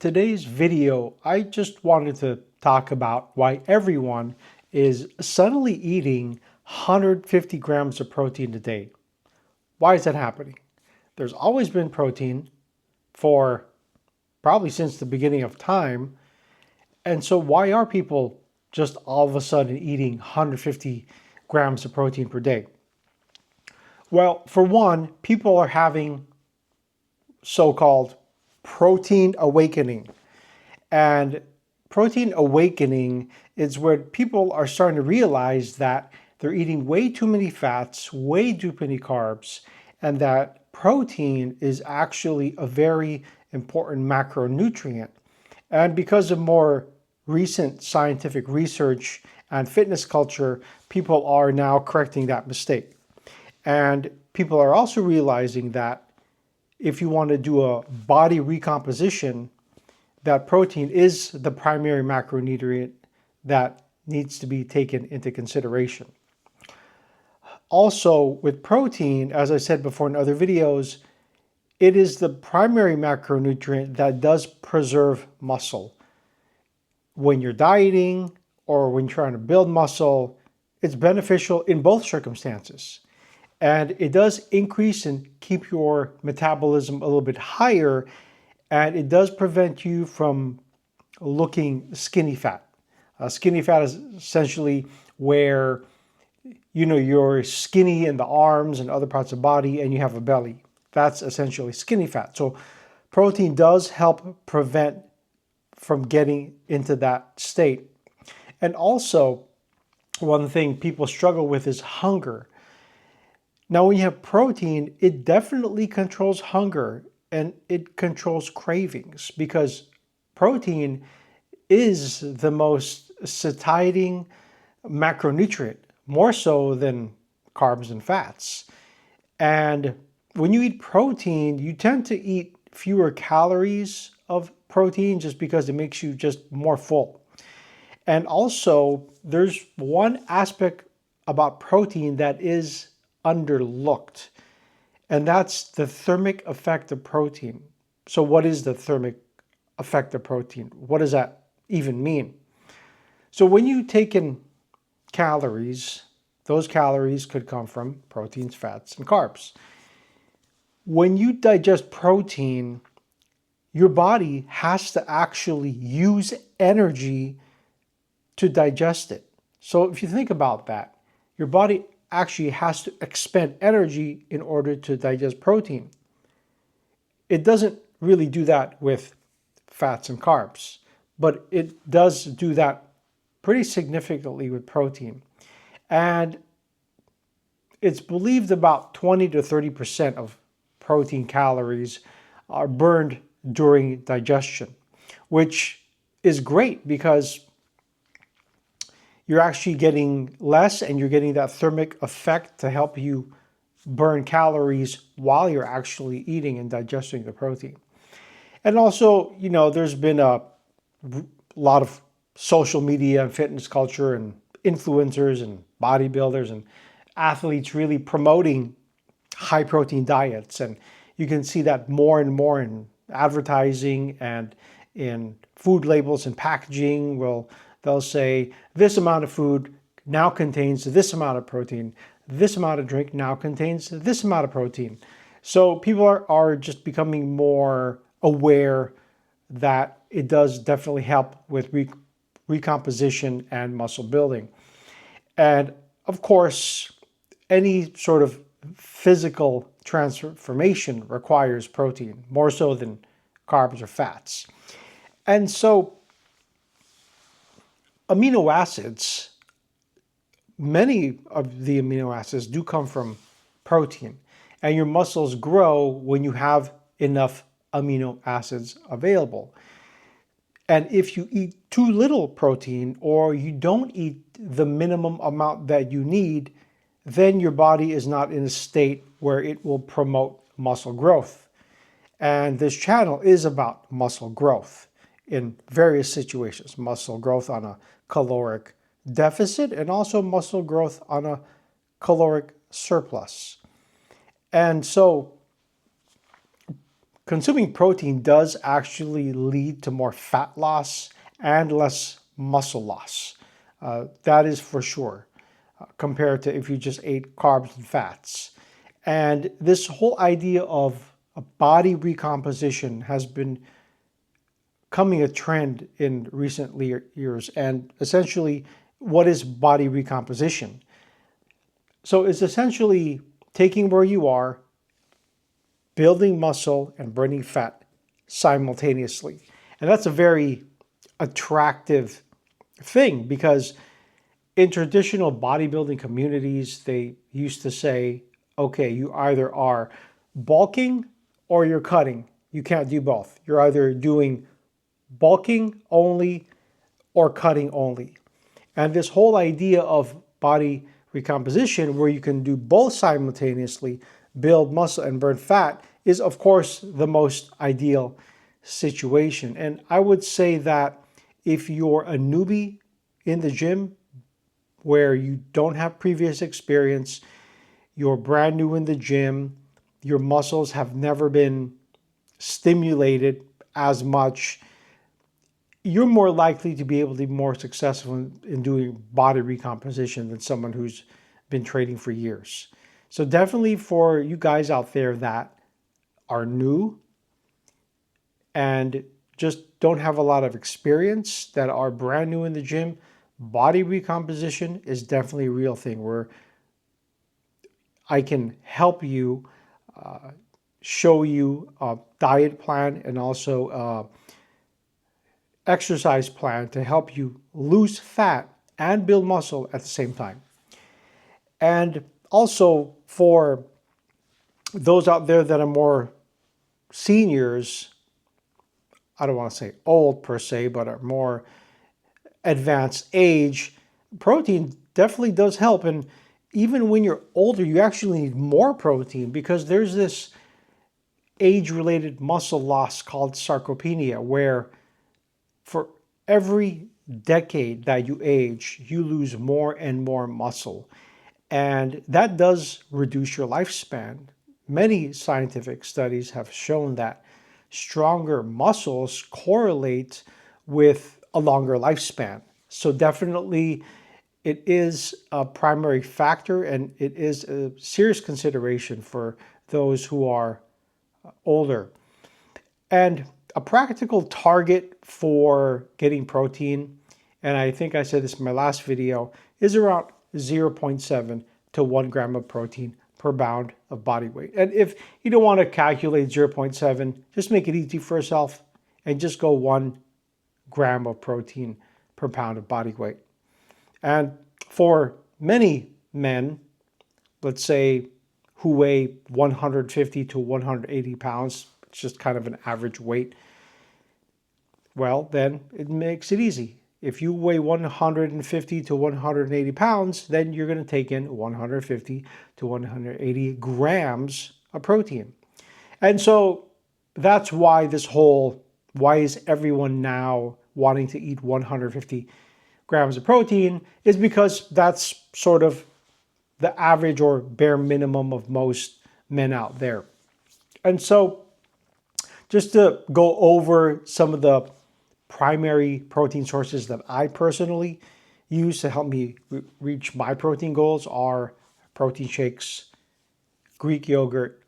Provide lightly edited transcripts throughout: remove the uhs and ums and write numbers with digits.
today's video, I just wanted to talk about why everyone is suddenly eating 150 grams of protein a day. Why is that happening? There's always been protein for probably since the beginning of time. And so why are people just all of a sudden eating 150 grams of protein per day? Well, for one, people are having so-called protein awakening. And protein awakening is where people are starting to realize that they're eating way too many fats, way too many carbs, and that protein is actually a very important macronutrient. And because of more recent scientific research and fitness culture, people are now correcting that mistake. And people are also realizing that if you want to do a body recomposition, that protein is the primary macronutrient that needs to be taken into consideration. Also, with protein, as I said before in other videos, it is the primary macronutrient that does preserve muscle. When you're dieting or when you're trying to build muscle, it's beneficial in both circumstances. And it does increase and keep your metabolism a little bit higher, and it does prevent you from looking skinny fat. Skinny fat is essentially where you're skinny in the arms and other parts of the body and you have a belly. That's essentially skinny fat. So protein does help prevent from getting into that state. And also, one thing people struggle with is hunger. Now, when you have protein, it definitely controls hunger and it controls cravings, because protein is the most satiating macronutrient, more so than carbs and fats. And when you eat protein, you tend to eat fewer calories of protein just because it makes you just more full. And also, there's one aspect about protein that is underlooked, and that's the thermic effect of protein. So what is the thermic effect of protein? What does that even mean? So when you take in calories, those calories could come from proteins, fats, and carbs. When you digest protein, your body has to actually use energy to digest it. So if you think about that, your body actually has to expend energy in order to digest protein. It doesn't really do that with fats and carbs, but it does do that pretty significantly with protein. And it's believed about 20 to 30% of protein calories are burned during digestion, which is great because you're actually getting less and you're getting that thermic effect to help you burn calories while you're actually eating and digesting the protein. And also, there's been a lot of social media and fitness culture and influencers and bodybuilders and athletes really promoting high protein diets. And you can see that more and more in advertising and in food labels and packaging. They'll say this amount of food now contains this amount of protein. This amount of drink now contains this amount of protein. So people are just becoming more aware that it does definitely help with recomposition and muscle building. And of course, any sort of physical transformation requires protein, more so than carbs or fats. And so amino acids, many of the amino acids do come from protein, and your muscles grow when you have enough amino acids available. And if you eat too little protein or you don't eat the minimum amount that you need, then your body is not in a state where it will promote muscle growth. And this channel is about muscle growth in various situations. Muscle growth on a caloric deficit and also muscle growth on a caloric surplus. And so consuming protein does actually lead to more fat loss and less muscle loss. That is for sure, compared to if you just ate carbs and fats. And this whole idea of a body recomposition has been coming a trend in recent years. And essentially, what is body recomposition? So it's essentially taking where you are, building muscle and burning fat simultaneously. And that's a very attractive thing, because in traditional bodybuilding communities, they used to say, okay, you either are bulking or you're cutting. You can't do both. You're either doing bulking only or cutting only. And this whole idea of body recomposition, where you can do both simultaneously, build muscle and burn fat, is of course the most ideal situation. And I would say that if you're a newbie in the gym, where you don't have previous experience, you're brand new in the gym, your muscles have never been stimulated as much, you're more likely to be able to be more successful in doing body recomposition than someone who's been training for years. So definitely for you guys out there that are new and just don't have a lot of experience, that are brand new in the gym, body recomposition is definitely a real thing, where I can help you, show you a diet plan and also exercise plan to help you lose fat and build muscle at the same time. And also for those out there that are more seniors, I don't want to say old per se, but are more advanced age, protein definitely does help. And even when you're older, you actually need more protein, because there's this age-related muscle loss called sarcopenia, where for every decade that you age, you lose more and more muscle. And that does reduce your lifespan. Many scientific studies have shown that stronger muscles correlate with a longer lifespan. So definitely it is a primary factor, and it is a serious consideration for those who are older. And a practical target for getting protein, and I think I said this in my last video, is around 0.7 to 1 gram of protein per pound of body weight. And if you don't want to calculate 0.7, just make it easy for yourself and just go 1 gram of protein per pound of body weight. And for many men, let's say who weigh 150 to 180 pounds, it's just kind of an average weight, well, then it makes it easy. If you weigh 150 to 180 pounds, then you're going to take in 150 to 180 grams of protein. And so that's why why is everyone now wanting to eat 150 grams of protein, is because that's sort of the average or bare minimum of most men out there. And so just to go over some of the primary protein sources that I personally use to help me reach my protein goals are protein shakes, Greek yogurt,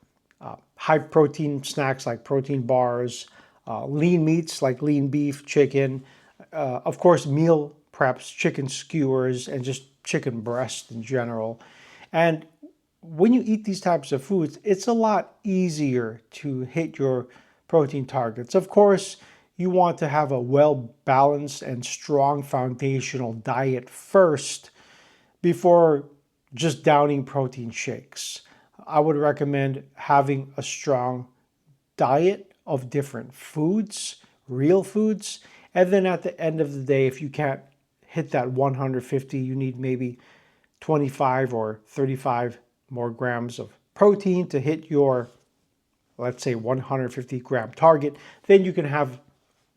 high protein snacks like protein bars, lean meats like lean beef, chicken, of course meal preps, chicken skewers, and just chicken breast in general. And when you eat these types of foods, it's a lot easier to hit your protein targets. Of course, you want to have a well-balanced and strong foundational diet first before just downing protein shakes. I would recommend having a strong diet of different foods, real foods, and then at the end of the day, if you can't hit that 150, you need maybe 25 or 35 more grams of protein to hit your, let's say, 150 gram target. Then you can have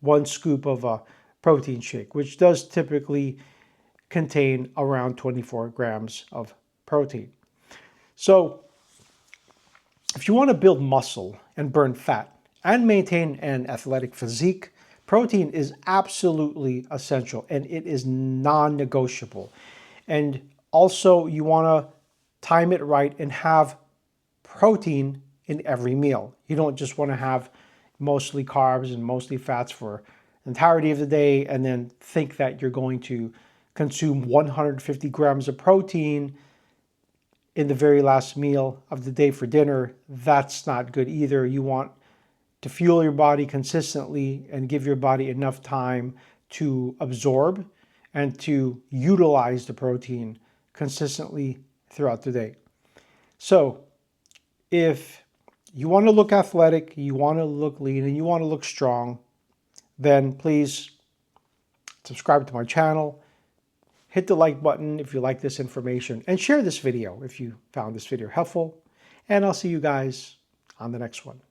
1 scoop of a protein shake, which does typically contain around 24 grams of protein. So if you want to build muscle and burn fat and maintain an athletic physique, protein is absolutely essential and it is non-negotiable. And also you want to time it right and have protein in every meal. You don't just want to have mostly carbs and mostly fats for the entirety of the day and then think that you're going to consume 150 grams of protein in the very last meal of the day for dinner. That's not good either. You want to fuel your body consistently and give your body enough time to absorb and to utilize the protein consistently throughout the day. So if you want to look athletic, you want to look lean, and you want to look strong, then please subscribe to my channel. Hit the like button if you like this information, and share this video if you found this video helpful. And I'll see you guys on the next one.